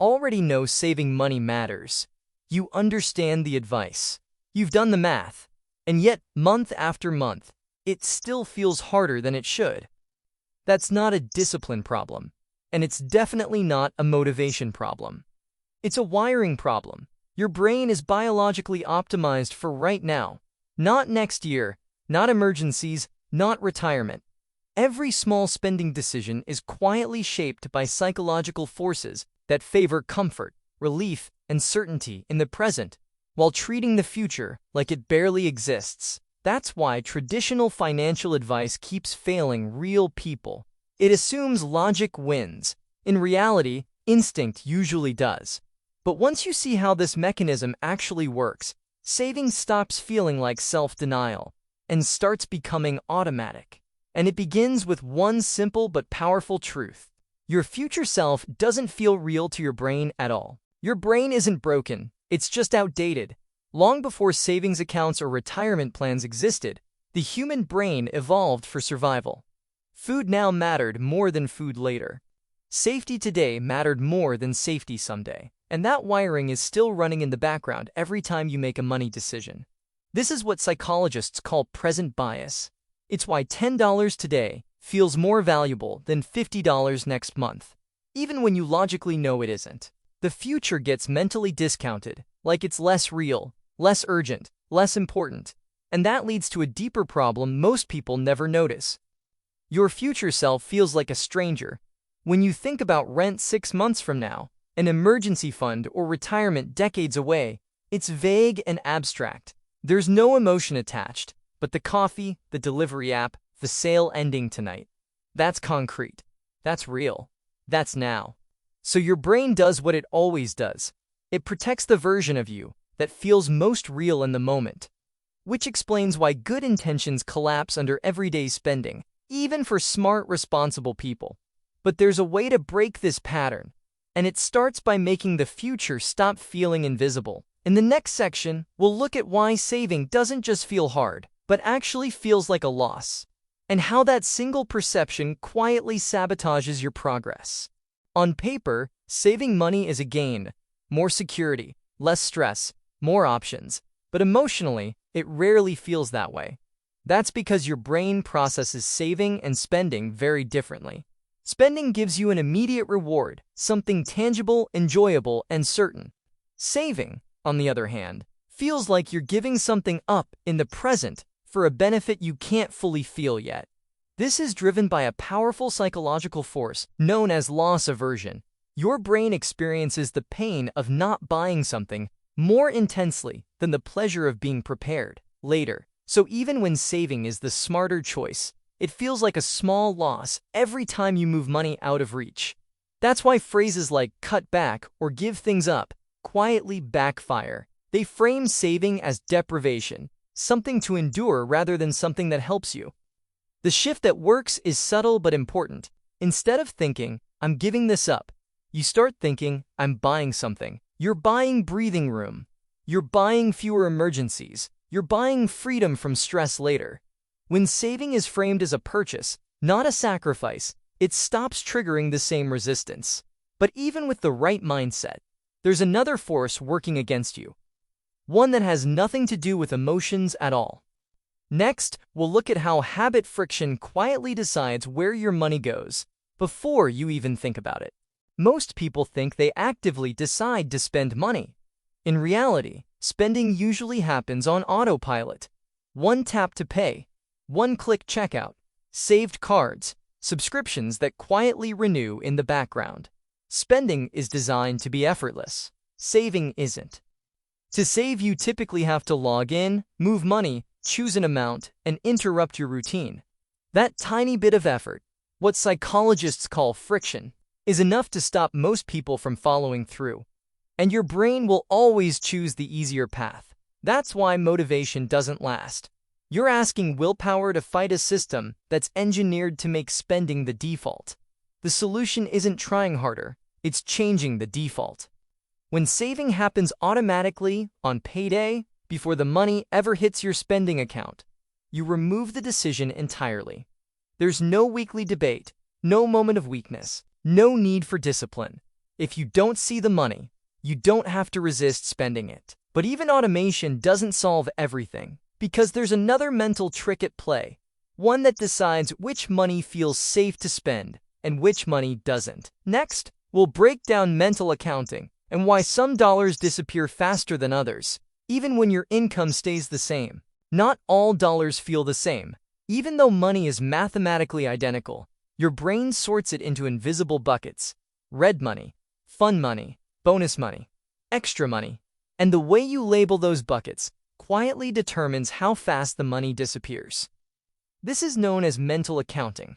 already know saving money matters. You understand the advice. You've done the math. And yet, month after month, it still feels harder than it should. That's not a discipline problem. And it's definitely not a motivation problem. It's a wiring problem. Your brain is biologically optimized for right now, not next year, not emergencies, not retirement. Every small spending decision is quietly shaped by psychological forces that favor comfort, relief, and certainty in the present, while treating the future like it barely exists. That's why traditional financial advice keeps failing real people. It assumes logic wins. In reality, instinct usually does. But once you see how this mechanism actually works, saving stops feeling like self-denial and starts becoming automatic. And it begins with one simple but powerful truth. Your future self doesn't feel real to your brain at all. Your brain isn't broken, it's just outdated. Long before savings accounts or retirement plans existed, the human brain evolved for survival. Food now mattered more than food later. Safety today mattered more than safety someday. And that wiring is still running in the background every time you make a money decision. This is what psychologists call present bias. It's why $10 today feels more valuable than $50 next month, even when you logically know it isn't. The future gets mentally discounted, like it's less real, less urgent, less important. And that leads to a deeper problem most people never notice. Your future self feels like a stranger. When you think about rent 6 months from now, an emergency fund, or retirement decades away, it's vague and abstract. There's no emotion attached, but the coffee, the delivery app, the sale ending tonight. That's concrete. That's real. That's now. So your brain does what it always does. It protects the version of you that feels most real in the moment. Which explains why good intentions collapse under everyday spending, even for smart, responsible people. But there's a way to break this pattern. And it starts by making the future stop feeling invisible. In the next section, we'll look at why saving doesn't just feel hard, but actually feels like a loss, and how that single perception quietly sabotages your progress. On paper, saving money is a gain, more security, less stress, more options, but emotionally, it rarely feels that way. That's because your brain processes saving and spending very differently. Spending gives you an immediate reward, something tangible, enjoyable, and certain. Saving, on the other hand, feels like you're giving something up in the present for a benefit you can't fully feel yet. This is driven by a powerful psychological force known as loss aversion. Your brain experiences the pain of not buying something more intensely than the pleasure of being prepared later. So even when saving is the smarter choice, it feels like a small loss every time you move money out of reach. That's why phrases like cut back or give things up quietly backfire. They frame saving as deprivation, something to endure rather than something that helps you. The shift that works is subtle but important. Instead of thinking, I'm giving this up, you start thinking, I'm buying something. You're buying breathing room. You're buying fewer emergencies. You're buying freedom from stress later. When saving is framed as a purchase, not a sacrifice, it stops triggering the same resistance. But even with the right mindset, there's another force working against you. One that has nothing to do with emotions at all. Next, we'll look at how habit friction quietly decides where your money goes, before you even think about it. Most people think they actively decide to spend money. In reality, spending usually happens on autopilot. One tap to pay, one-click checkout, saved cards, subscriptions that quietly renew in the background. Spending is designed to be effortless. Saving isn't. To save, you typically have to log in, move money, choose an amount, and interrupt your routine. That tiny bit of effort, what psychologists call friction, is enough to stop most people from following through. And your brain will always choose the easier path. That's why motivation doesn't last. You're asking willpower to fight a system that's engineered to make spending the default. The solution isn't trying harder, it's changing the default. When saving happens automatically on payday, before the money ever hits your spending account, you remove the decision entirely. There's no weekly debate, no moment of weakness, no need for discipline. If you don't see the money, you don't have to resist spending it. But even automation doesn't solve everything, because there's another mental trick at play, one that decides which money feels safe to spend and which money doesn't. Next, we'll break down mental accounting and why some dollars disappear faster than others, even when your income stays the same. Not all dollars feel the same. Even though money is mathematically identical, your brain sorts it into invisible buckets: red money, fun money, bonus money, extra money. And the way you label those buckets quietly determines how fast the money disappears. This is known as mental accounting.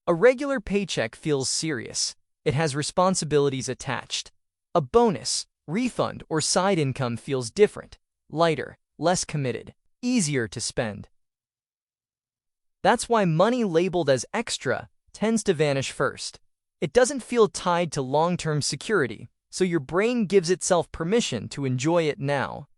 A regular paycheck feels serious. It has responsibilities attached. A bonus, refund, or side income feels different, lighter, less committed, easier to spend. That's why money labeled as extra tends to vanish first. It doesn't feel tied to long-term security, so your brain gives itself permission to enjoy it now.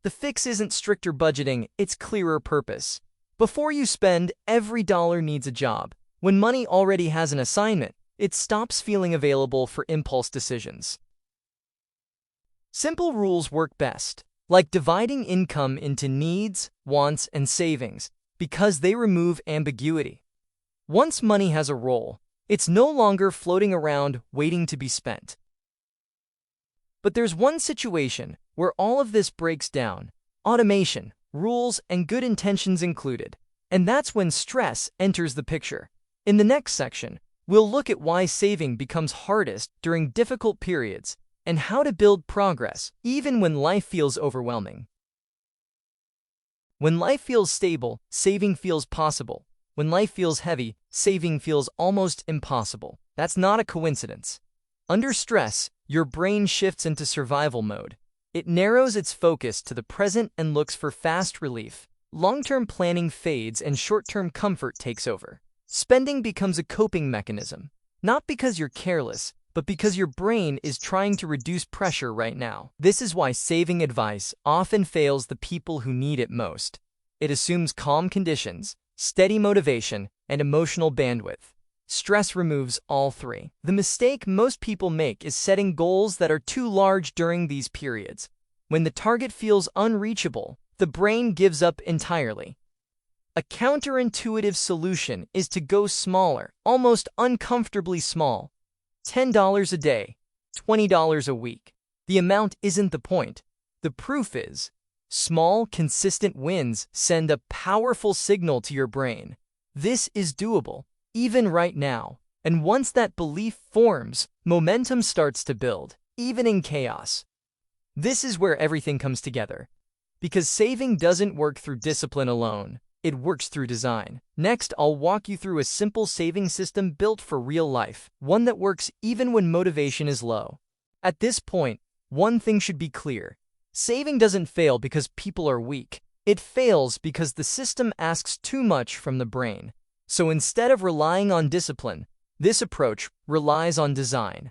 The fix isn't stricter budgeting, it's clearer purpose. Before you spend, every dollar needs a job. When money already has an assignment, it stops feeling available for impulse decisions. Simple rules work best, like dividing income into needs, wants, and savings, because they remove ambiguity. Once money has a role, it's no longer floating around waiting to be spent. But there's one situation where all of this breaks down: automation, rules, and good intentions included. And that's when stress enters the picture. In the next section, we'll look at why saving becomes hardest during difficult periods and how to build progress even when life feels overwhelming. When life feels stable, saving feels possible. When life feels heavy, saving feels almost impossible. That's not a coincidence. Under stress, your brain shifts into survival mode. It narrows its focus to the present and looks for fast relief. Long-term planning fades and short-term comfort takes over. Spending becomes a coping mechanism, not because you're careless, but because your brain is trying to reduce pressure right now. This is why saving advice often fails the people who need it most. It assumes calm conditions, steady motivation, and emotional bandwidth. Stress removes all three. The mistake most people make is setting goals that are too large during these periods. When the target feels unreachable, the brain gives up entirely. A counterintuitive solution is to go smaller, almost uncomfortably small. $10 a day, $20 a week. The amount isn't the point. The proof is, small, consistent wins send a powerful signal to your brain. This is doable, even right now. And once that belief forms, momentum starts to build, even in chaos. This is where everything comes together. Because saving doesn't work through discipline alone, it works through design. Next, I'll walk you through a simple saving system built for real life, one that works even when motivation is low. At this point, one thing should be clear. Saving doesn't fail because people are weak. It fails because the system asks too much from the brain. So instead of relying on discipline, this approach relies on design.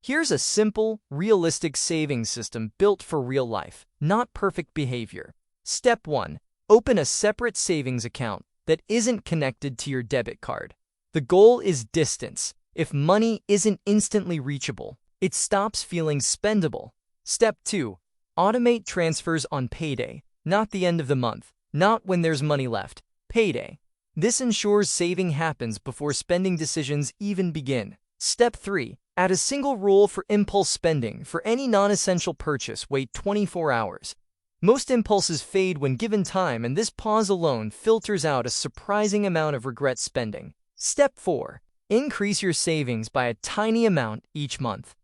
Here's a simple, realistic savings system built for real life, not perfect behavior. Step 1. Open a separate savings account that isn't connected to your debit card. The goal is distance. If money isn't instantly reachable, it stops feeling spendable. Step 2. Automate transfers on payday, not the end of the month, not when there's money left. Payday. This ensures saving happens before spending decisions even begin. Step 3. Add a single rule for impulse spending. For any non-essential purchase, wait 24 hours. Most impulses fade when given time, and this pause alone filters out a surprising amount of regret spending. Step 4. Increase your savings by a tiny amount each month.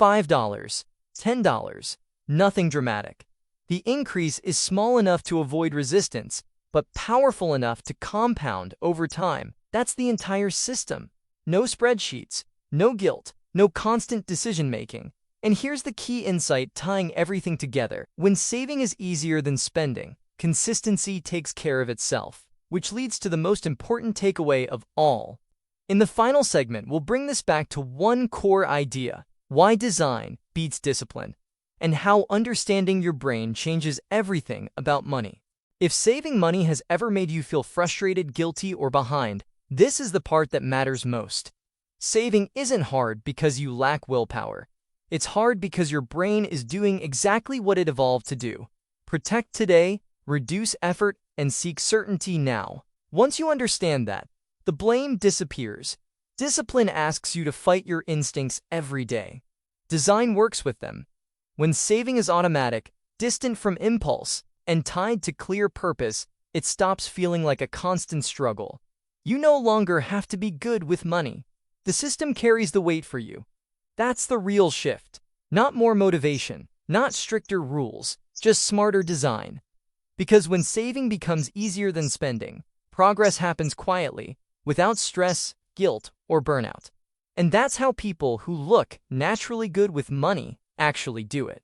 $5, $10, nothing dramatic. The increase is small enough to avoid resistance, but powerful enough to compound over time. That's the entire system. No spreadsheets, no guilt, no constant decision-making. And here's the key insight tying everything together. When saving is easier than spending, consistency takes care of itself, which leads to the most important takeaway of all. In the final segment, we'll bring this back to one core idea: why design beats discipline, and how understanding your brain changes everything about money. If saving money has ever made you feel frustrated, guilty, or behind, this is the part that matters most. Saving isn't hard because you lack willpower. It's hard because your brain is doing exactly what it evolved to do. Protect today, reduce effort, and seek certainty now. Once you understand that, the blame disappears. Discipline asks you to fight your instincts every day. Design works with them. When saving is automatic, distant from impulse, and tied to clear purpose, it stops feeling like a constant struggle. You no longer have to be good with money. The system carries the weight for you. That's the real shift. Not more motivation, not stricter rules, just smarter design. Because when saving becomes easier than spending, progress happens quietly, without stress, guilt, or burnout. And that's how people who look naturally good with money actually do it.